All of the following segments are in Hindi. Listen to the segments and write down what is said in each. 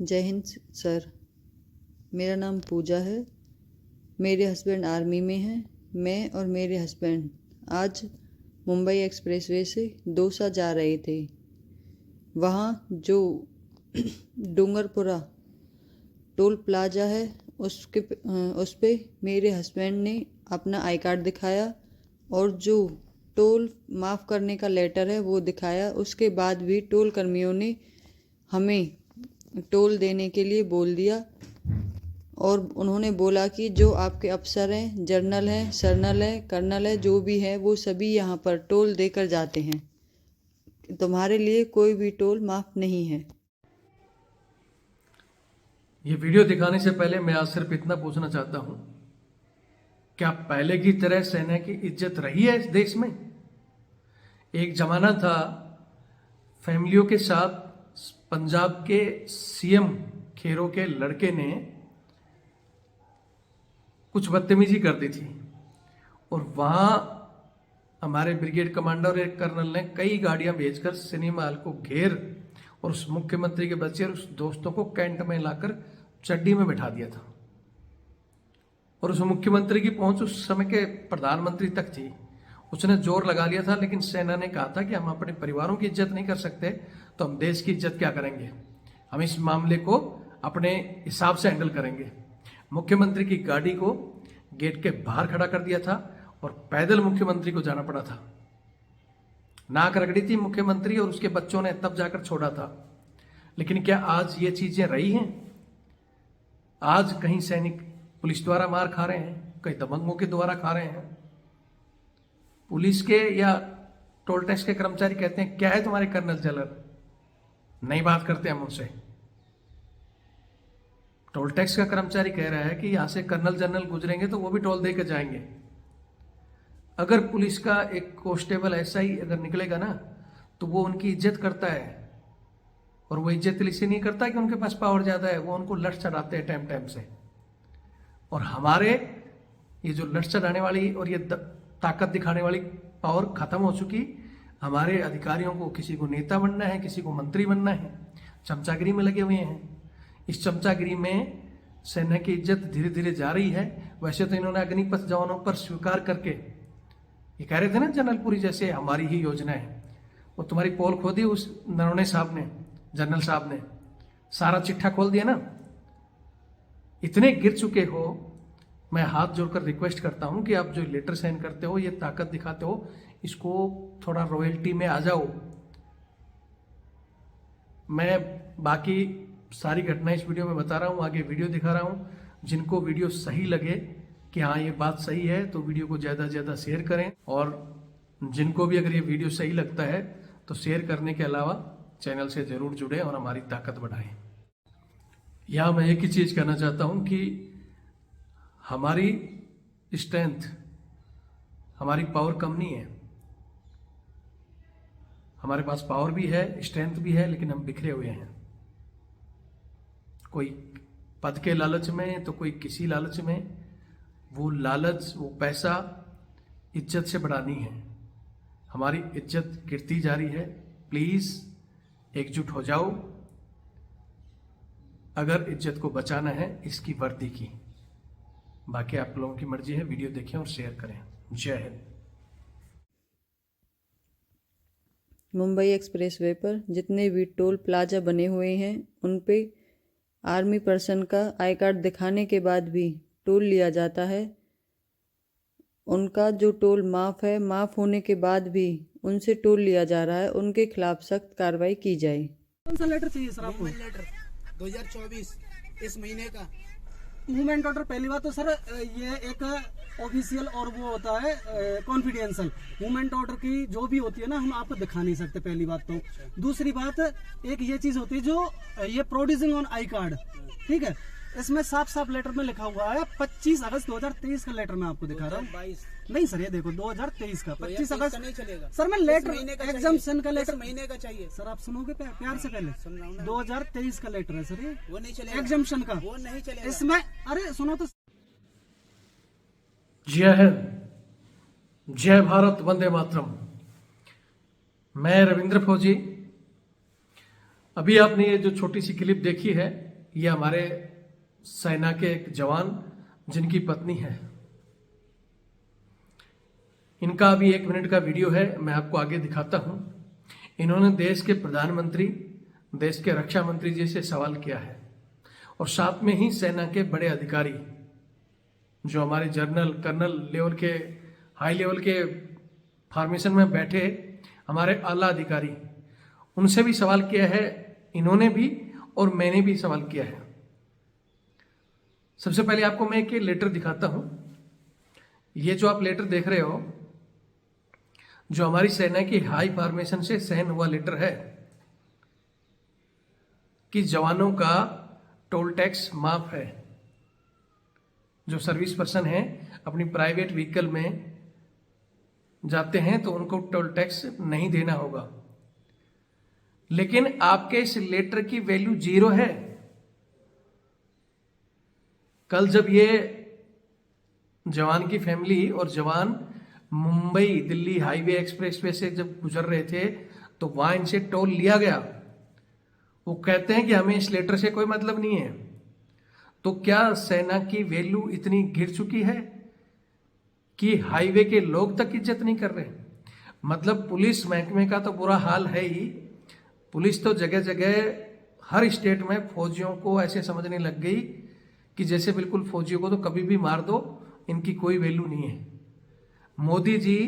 जय हिंद सर। मेरा नाम पूजा है। मेरे हस्बैंड आर्मी में हैं। मैं और मेरे हस्बैंड आज मुंबई एक्सप्रेसवे से दौसा जा रहे थे। वहाँ जो डूंगरपुरा टोल प्लाजा है उस पे मेरे हस्बैंड ने अपना आई कार्ड दिखाया और जो टोल माफ़ करने का लेटर है वो दिखाया। उसके बाद भी टोल कर्मियों ने हमें टोल देने के लिए बोल दिया और उन्होंने बोला कि जो आपके अफसर हैं, जर्नल हैं, सरनल हैं, कर्नल है, जो भी है वो सभी यहाँ पर टोल देकर जाते हैं। तुम्हारे लिए कोई भी टोल माफ़ नहीं है। ये वीडियो दिखाने से पहले मैं आज सिर्फ इतना पूछना चाहता हूं, क्या पहले की तरह सेना की इज्जत रही है इस देश में? एक जमाना था फैमिलियों के साथ पंजाब के सीएम खेरों के लड़के ने कुछ बदतमीजी कर दी थी और वहां हमारे ब्रिगेड कमांडर और एक कर्नल ने कई गाड़ियां भेजकर सिनेमा हॉल को घेर और उस मुख्यमंत्री के बच्चे और उस दोस्तों को कैंट में लाकर चड्डी में बैठा दिया था। और उस मुख्यमंत्री की पहुंच उस समय के प्रधानमंत्री तक थी। उसने जोर लगा लिया था, लेकिन सेना ने कहा था कि हम अपने परिवारों की इज्जत नहीं कर सकते तो हम देश की इज्जत क्या करेंगे, हम इस मामले को अपने हिसाब से हैंडल करेंगे। मुख्यमंत्री की गाड़ी को गेट के बाहर खड़ा कर दिया था और पैदल मुख्यमंत्री को जाना पड़ा था। नाक रगड़ी थी मुख्यमंत्री और उसके बच्चों ने तब जाकर छोड़ा था। लेकिन क्या आज ये चीजें रही हैं? आज कहीं सैनिक पुलिस द्वारा मार खा रहे हैं, कहीं दबंगों के द्वारा खा रहे हैं। पुलिस के या टोल टैक्स के कर्मचारी कहते हैं क्या है तुम्हारे कर्नल जनरल, नहीं बात करते हम उनसे। टोल टैक्स का कर्मचारी कह रहा है कि यहां से कर्नल जनरल गुजरेंगे तो वो भी टोल दे के जाएंगे। अगर पुलिस का एक कांस्टेबल ऐसा ही अगर निकलेगा ना तो वो उनकी इज्जत करता है, और वो इज्जत इसलिए नहीं करता कि उनके पास पावर ज्यादा है, वो उनको लठ चढ़ाते हैं टाइम टाइम से। और हमारे ये जो लठ चढ़ाने वाली और ये ताकत दिखाने वाली पावर खत्म हो चुकी। हमारे अधिकारियों को किसी को नेता बनना है, किसी को मंत्री बनना है, चमचागिरी में लगे हुए हैं। इस चमचागिरी में सेना की इज्जत धीरे धीरे जा रही है। वैसे तो इन्होंने अग्निपथ जवानों पर स्वीकार करके ये कह रहे थे ना जनरलपुरी जैसे हमारी ही योजना है, वो तुम्हारी पोल खोदी उस नरोने साहब ने, जनरल साहब ने सारा चिट्ठा खोल दिया ना। इतने गिर चुके हो, मैं हाथ जोड़कर रिक्वेस्ट करता हूं कि आप जो लेटर साइन करते हो, ये ताकत दिखाते हो, इसको थोड़ा रॉयल्टी में आ जाओ। मैं बाकी सारी घटनाएं इस वीडियो में बता रहा हूं, आगे वीडियो दिखा रहा हूं। जिनको वीडियो सही लगे कि हाँ ये बात सही है तो वीडियो को ज्यादा से ज्यादा शेयर करें, और जिनको भी अगर ये वीडियो सही लगता है तो शेयर करने के अलावा चैनल से जरूर जुड़े और हमारी ताकत बढ़ाएं। यहां मैं एक ही चीज कहना चाहता हूं कि हमारी स्ट्रेंथ, हमारी पावर कम नहीं है। हमारे पास पावर भी है, स्ट्रेंथ भी है, लेकिन हम बिखरे हुए हैं। कोई पद के लालच में तो कोई किसी लालच में। वो लालच, वो पैसा इज्जत से बड़ा नहीं है। हमारी इज्जत गिरती जा रही है। प्लीज एकजुट हो जाओ अगर इज्जत को बचाना है इसकी वर्दी की। बाकी आप लोगों की मर्जी है। वीडियो देखें और शेयर करें। जय हिंद। मुंबई एक्सप्रेसवे पर जितने भी टोल प्लाजा बने हुए हैं उन पे आर्मी पर्सन का आई कार्ड दिखाने के बाद भी टोल लिया जाता है। उनका जो टोल माफ़ है, माफ़ होने के बाद भी उनसे टोल लिया जा रहा है। उनके खिलाफ सख्त कार्रवाई की जाए। कौन सा लेटर चाहिए सर आपको? लेटर 2024 इस महीने का मूवमेंट ऑर्डर। पहली बात तो सर ये एक ऑफिशियल और वो होता है कॉन्फिडेंशियल। मूवमेंट ऑर्डर की जो भी होती है ना, हम आपको दिखा नहीं सकते, पहली बात तो। दूसरी बात, एक ये चीज होती है जो ये प्रोड्यूसिंग ऑन आई कार्ड, ठीक है, इसमें साफ साफ लेटर में लिखा हुआ है 25 अगस्त 2023 का लेटर मैं आपको दिखा रहा हूँ। नहीं सर, ये देखो 2023 का 25 अगस्त नहीं चलेगा सर। मैं लेटर एग्जाम्पशन का लेटर महीने का चाहिए सर। आप सुनोगे प्यार से पहले। 2023 का लेटर है सर, ये वो नहीं चलेगा। एग्जाम्पशन का वो नहीं चलेगा इसमें। अरे सुनो तो। जय हिंद, जय भारत, वंदे मातरम। मैं रविंद्र फौजी। अभी आपने ये जो छोटी सी क्लिप देखी है ये हमारे सेना के एक जवान जिनकी पत्नी है, इनका अभी 1 मिनट का वीडियो है, मैं आपको आगे दिखाता हूं। इन्होंने देश के प्रधानमंत्री, देश के रक्षा मंत्री जी से सवाल किया है और साथ में ही सेना के बड़े अधिकारी जो हमारे जनरल कर्नल लेवल के, हाई लेवल के फॉर्मेशन में बैठे हमारे आला अधिकारी, उनसे भी सवाल किया है इन्होंने भी और मैंने भी सवाल किया है। सबसे पहले आपको मैं एक लेटर दिखाता हूं। ये जो आप लेटर देख रहे हो, जो हमारी सेना की हाई फॉर्मेशन से साइन हुआ लेटर है कि जवानों का टोल टैक्स माफ है। जो सर्विस पर्सन है अपनी प्राइवेट व्हीकल में जाते हैं तो उनको टोल टैक्स नहीं देना होगा। लेकिन आपके इस लेटर की वैल्यू 0 है। कल जब ये जवान की फैमिली और जवान मुंबई दिल्ली हाईवे एक्सप्रेसवे से जब गुजर रहे थे तो वहां इनसे टोल लिया गया। वो कहते हैं कि हमें इस लेटर से कोई मतलब नहीं है। तो क्या सेना की वैल्यू इतनी गिर चुकी है कि हाईवे के लोग तक इज्जत नहीं कर रहे? मतलब पुलिस महकमे का तो बुरा हाल है ही। पुलिस तो जगह जगह हर स्टेट में फौजियों को ऐसे समझने लग गई कि जैसे बिल्कुल फौजियों को तो कभी भी मार दो, इनकी कोई वैल्यू नहीं है। मोदी जी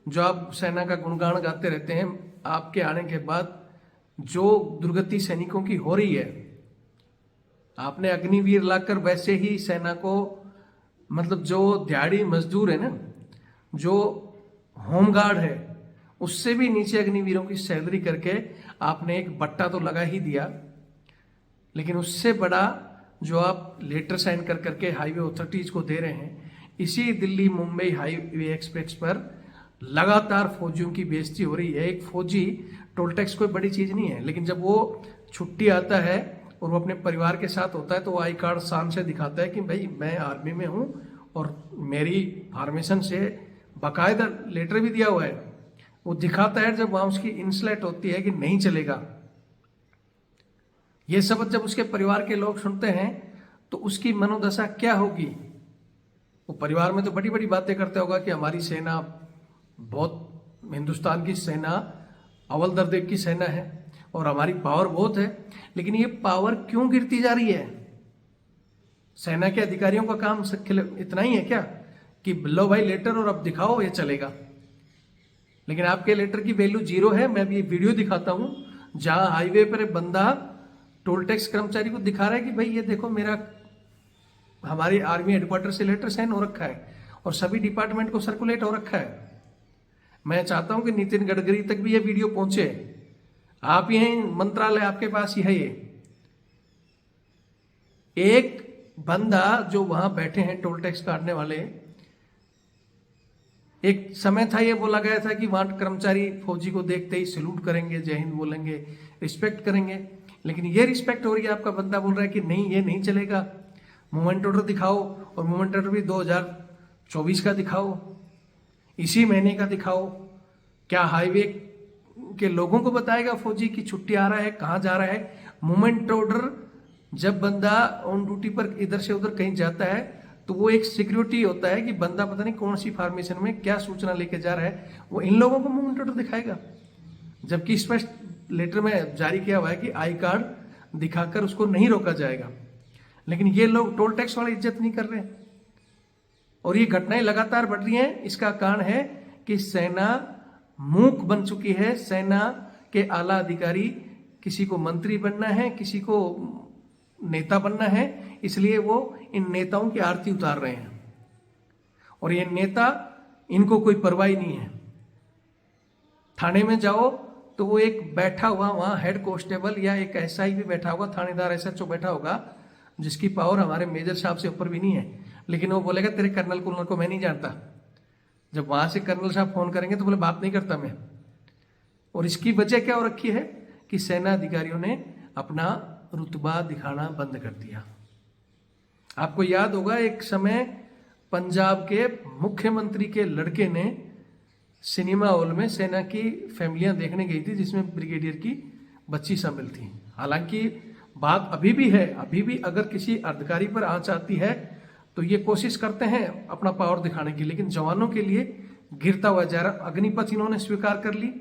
जो आप सेना का गुणगान गाते रहते हैं, आपके आने के बाद जो दुर्गति सैनिकों की हो रही है, आपने अग्निवीर लाकर वैसे ही सेना को, मतलब जो दिहाड़ी मजदूर है ना, जो होमगार्ड है, उससे भी नीचे अग्निवीरों की सैलरी करके आपने एक बट्टा तो लगा ही दिया। लेकिन उससे बड़ा जो आप लेटर साइन कर करके हाईवे अथॉरिटीज को दे रहे हैं, इसी दिल्ली मुंबई हाईवे एक्सप्रेस पर लगातार फौजियों की बेइज्जती हो रही है। एक फौजी, टोल टैक्स कोई बड़ी चीज नहीं है, लेकिन जब वो छुट्टी आता है और वो अपने परिवार के साथ होता है तो वो आई कार्ड शान से दिखाता है कि भाई मैं आर्मी में हूं और मेरी फॉर्मेशन से बाकायदा लेटर भी दिया हुआ है। वो दिखाता है। जब वहां उसकी इंसल्ट होती है कि नहीं चलेगा, ये शब्द जब उसके परिवार के लोग सुनते हैं तो उसकी मनोदशा क्या होगी? वो परिवार में तो बड़ी बड़ी बातें करते होगा कि हमारी सेना बहुत, हिंदुस्तान की सेना अव्वल दर्जे की सेना है और हमारी पावर बहुत है। लेकिन ये पावर क्यों गिरती जा रही है? सेना के अधिकारियों का काम इतना ही है क्या कि लो भाई लेटर और अब दिखाओ ये चलेगा? लेकिन आपके लेटर की वैल्यू 0 है। मैं भी वीडियो दिखाता हूं जहां हाईवे पर बंदा टोल टैक्स कर्मचारी को दिखा रहा है कि भाई ये देखो, मेरा हमारी आर्मी हेडक्वार्टर से लेटर साइन हो रखा है और सभी डिपार्टमेंट को सर्कुलेट हो रखा है। मैं चाहता हूं कि नितिन गडकरी तक भी ये वीडियो पहुंचे। आप यहीं मंत्रालय आपके पास ही है। ये एक बंदा जो वहां बैठे हैं टोल टैक्स काटने वाले, एक समय था ये बोला गया था कि वहां कर्मचारी फौजी को देखते ही सैल्यूट करेंगे, जय हिंद बोलेंगे, रिस्पेक्ट करेंगे। लेकिन ये रिस्पेक्ट हो रही है, आपका बंदा बोल रहा है कि नहीं ये नहीं चलेगा, मूवमेंट ऑर्डर दिखाओ, और मूवमेंट ऑर्डर भी 2024 का दिखाओ, इसी महीने का दिखाओ। क्या हाईवे के लोगों को बताएगा फौजी की छुट्टी आ रहा है, कहाँ जा रहा है? मूवमेंट ऑर्डर जब बंदा ऑन ड्यूटी पर इधर से उधर कहीं जाता है तो वो एक सिक्योरिटी होता है कि बंदा पता नहीं कौन सी फॉर्मेशन में क्या सूचना लेके जा रहा है, वो इन लोगों को मूवमेंट ऑर्डर दिखाएगा। जबकि स्पष्ट लेटर में जारी किया हुआ है कि आई कार्ड दिखाकर उसको नहीं रोका जाएगा। लेकिन ये लोग टोल टैक्स वाले इज्जत नहीं कर रहे और ये घटनाएं लगातार बढ़ रही हैं। इसका कारण है कि सेना मूक बन चुकी है। सेना के आला अधिकारी, किसी को मंत्री बनना है, किसी को नेता बनना है, इसलिए वो इन नेताओं की आरती उतार रहे हैं। और ये नेता, इनको कोई परवाह नहीं है। थाने में जाओ तो वो एक बैठा हुआ वहां हेड कांस्टेबल या एक एसआई भी बैठा होगा, थानेदार एसएचओ बैठा होगा, जिसकी पावर हमारे मेजर साहब से ऊपर भी नहीं है, लेकिन वो बोलेगा तेरे कर्नल कुर्नल को मैं नहीं जानता। जब वहां से कर्नल साहब फोन करेंगे तो बोले बात नहीं करता मैं। और इसकी वजह क्या हो रखी है कि सेना अधिकारियों ने अपना रुतबा दिखाना बंद कर दिया। आपको याद होगा एक समय पंजाब के मुख्यमंत्री के लड़के ने सिनेमा हॉल में सेना की फैमिलियां देखने गई थी, जिसमें ब्रिगेडियर की बच्ची शामिल थी। हालांकि बात अभी भी है, अभी भी अगर किसी अधिकारी पर आंच आती है तो ये कोशिश करते हैं अपना पावर दिखाने की, लेकिन जवानों के लिए गिरता हुआ जा रहा। अग्निपथ इन्होंने स्वीकार कर ली।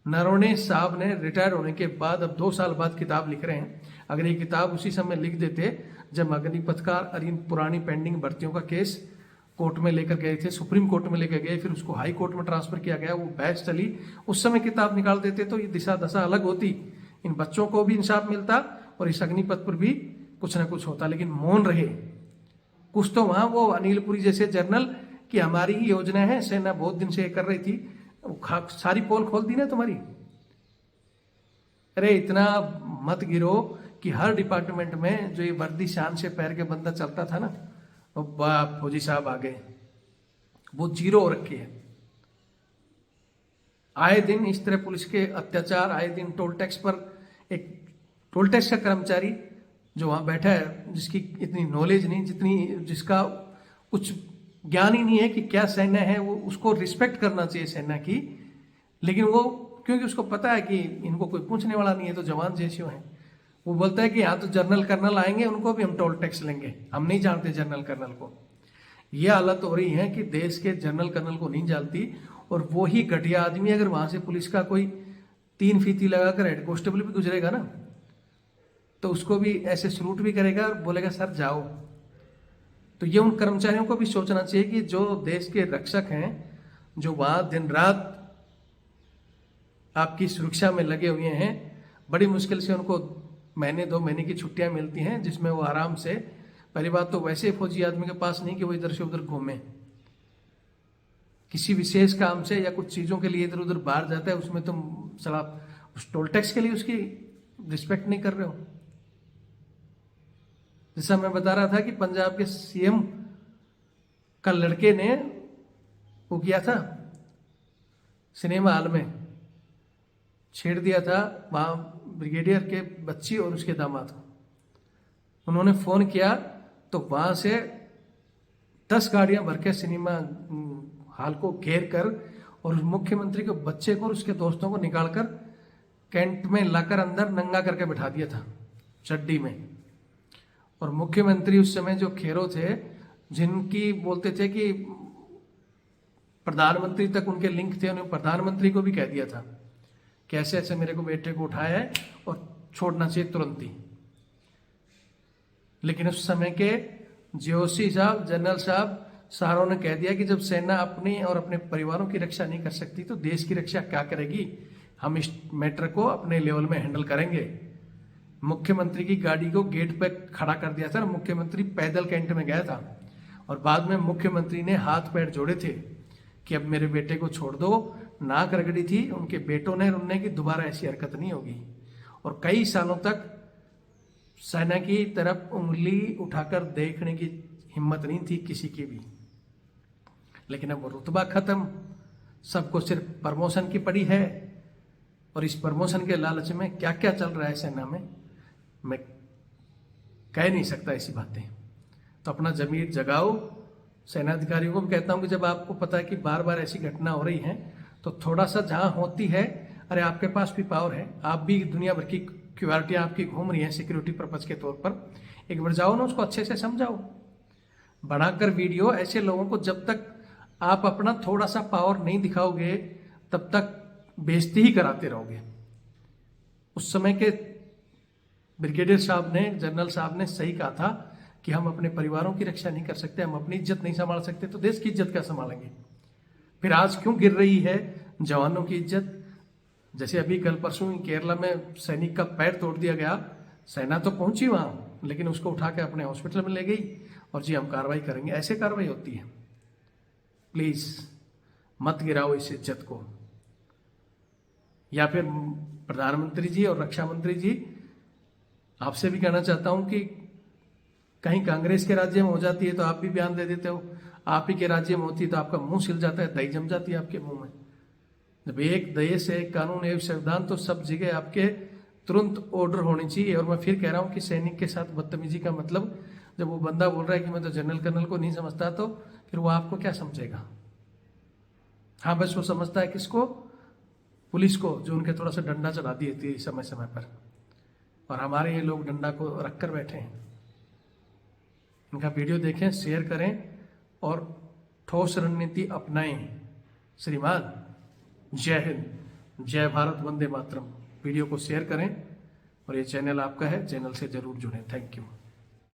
नरवणे साहब ने रिटायर होने के बाद अब 2 साल बाद किताब लिख रहे हैं। अगर ये किताब उसी समय लिख देते जब अग्निपथ का और इन पुरानी पेंडिंग भर्तियों का केस कोर्ट में लेकर गए थे, सुप्रीम कोर्ट में लेकर गए, फिर उसको हाई कोर्ट में ट्रांसफर किया गया, वो बहस चली, उस समय किताब निकाल देते तो ये दिशा दशा अलग होती, इन बच्चों को भी इंसाफ मिलता और इस अग्निपथ पर भी कुछ ना कुछ होता। लेकिन मौन रहे। कुछ तो वहां वो अनिलपुरी जैसे जर्नल की हमारी ही योजना है, सेना बहुत दिन से कर रही थी, सारी पोल खोल दी ना तुम्हारी। अरे इतना मत गिरो कि हर डिपार्टमेंट में जो ये वर्दी शान से पैर के बंदा चलता था ना, वो बाप फौजी साहब आ गए, वो जीरो हो रखी है। आए दिन इस तरह पुलिस के अत्याचार, आए दिन टोल टैक्स पर एक टोल टैक्स का कर्मचारी जो वहां बैठा है, जिसकी इतनी नॉलेज नहीं, जिसका कुछ ज्ञान ही नहीं है कि क्या सेना है, वो उसको रिस्पेक्ट करना चाहिए सेना की, लेकिन वो क्योंकि उसको पता है कि इनको कोई पूछने वाला नहीं है तो जवान जैसे हैं, वो बोलता है कि यहाँ तो जनरल कर्नल आएंगे, उनको भी हम टोल टैक्स लेंगे, हम नहीं जानते जनरल कर्नल को। ये हालत हो रही है कि देश के जनरल कर्नल को नहीं जानती, और वो ही घटिया आदमी अगर वहां से पुलिस का कोई 3 फीती लगाकर हेड कांस्टेबल भी गुजरेगा ना, तो उसको भी ऐसे सलूट भी करेगा और बोलेगा सर जाओ। तो ये उन कर्मचारियों को भी सोचना चाहिए कि जो देश के रक्षक हैं, जो वहां दिन रात आपकी सुरक्षा में लगे हुए हैं, बड़ी मुश्किल से उनको महीने 2 महीने की छुट्टियां मिलती हैं, जिसमें वो आराम से, पहली बात तो वैसे फौजी आदमी के पास नहीं कि वो इधर से उधर घूमे, किसी विशेष काम से या कुछ चीजों के लिए इधर उधर बाहर जाता है, उसमें तुम सलाह उस टोल टैक्स के लिए उसकी रिस्पेक्ट नहीं कर रहे हो। जैसा मैं बता रहा था कि पंजाब के सीएम का लड़के ने वो किया था, सिनेमा हॉल में छेड़ दिया था वहां ब्रिगेडियर के बच्ची और उसके दामाद को। उन्होंने फोन किया तो वहां से 10 गाड़ियां भर के सिनेमा हॉल को घेर कर और उस मुख्यमंत्री के बच्चे को और उसके दोस्तों को निकालकर कैंट में लाकर अंदर नंगा करके बिठा दिया था चड्डी में। और मुख्यमंत्री उस समय जो खेरो थे, जिनकी बोलते थे कि प्रधानमंत्री तक उनके लिंक थे, उन्हें प्रधानमंत्री को भी कह दिया था कि ऐसे ऐसे मेरे को बेटे को उठाया है और छोड़ना चाहिए तुरंत ही। लेकिन उस समय के जीओसी साहब, जनरल साहब सारों ने कह दिया कि जब सेना अपनी और अपने परिवारों की रक्षा नहीं कर सकती तो देश की रक्षा क्या करेगी, हम इस मैटर को अपने लेवल में हैंडल करेंगे। मुख्यमंत्री की गाड़ी को गेट पे खड़ा कर दिया था, मुख्यमंत्री पैदल कैंट में गया था और बाद में मुख्यमंत्री ने हाथ पैर जोड़े थे कि अब मेरे बेटे को छोड़ दो। नाक रगड़ी थी उनके बेटों ने, उनने की दोबारा ऐसी हरकत नहीं होगी। और कई सालों तक सेना की तरफ उंगली उठाकर देखने की हिम्मत नहीं थी किसी की भी। लेकिन अब वो रुतबा खत्म, सबको सिर्फ प्रमोशन की पड़ी है, और इस प्रमोशन के लालच में क्या क्या चल रहा है सेना में मैं कह नहीं सकता ऐसी बातें। तो अपना जमीर जगाओ। सेनाधिकारियों को भी कहता हूं कि जब आपको पता है कि बार बार ऐसी घटना हो रही है तो थोड़ा सा जहां होती है, अरे आपके पास भी पावर है, आप भी दुनिया भर की क्यूआरटियां आपकी घूम रही हैं सिक्योरिटी पर्पज के तौर पर, एक बार जाओ ना, उसको अच्छे से समझाओ, बढ़ाकर वीडियो। ऐसे लोगों को जब तक आप अपना थोड़ा सा पावर नहीं दिखाओगे तब तक बेइज्जती ही कराते रहोगे। उस समय के ब्रिगेडियर साहब ने, जनरल साहब ने सही कहा था कि हम अपने परिवारों की रक्षा नहीं कर सकते, हम अपनी इज्जत नहीं संभाल सकते तो देश की इज्जत क्या संभालेंगे। फिर आज क्यों गिर रही है जवानों की इज्जत। जैसे अभी कल परसों केरला में सैनिक का पैर तोड़ दिया गया, सेना तो पहुंची वहां लेकिन उसको उठा के अपने हॉस्पिटल में ले गई और जी हम कार्रवाई करेंगे। ऐसे कार्रवाई होती है। प्लीज मत गिराओ इस इज्जत को। या फिर प्रधानमंत्री जी और रक्षा मंत्री जी, आपसे भी कहना चाहता हूं कि कहीं कांग्रेस के राज्य में हो जाती है तो आप भी बयान दे देते हो, आप ही के राज्य में होती है तो आपका मुंह सिल जाता है, दही जम जाती है आपके मुंह में। जब एक देश, एक कानून, एक संविधान, तो सब जगह आपके तुरंत ऑर्डर होनी चाहिए। और मैं फिर कह रहा हूं कि सैनिक के साथ बदतमीजी का मतलब, जब वो बंदा बोल रहा है कि मैं तो जनरल कर्नल को नहीं समझता, तो फिर वो आपको क्या समझेगा। हाँ, बस वो समझता है किसको, पुलिस को, जो उनके थोड़ा सा डंडा चढ़ा दिए थी समय समय पर। और हमारे ये लोग डंडा को रखकर बैठे हैं। इनका वीडियो देखें, शेयर करें और ठोस रणनीति अपनाएं। श्रीमान, जय हिंद, जय भारत, वंदे मातरम। वीडियो को शेयर करें और ये चैनल आपका है, चैनल से जरूर जुड़ें। Thank you.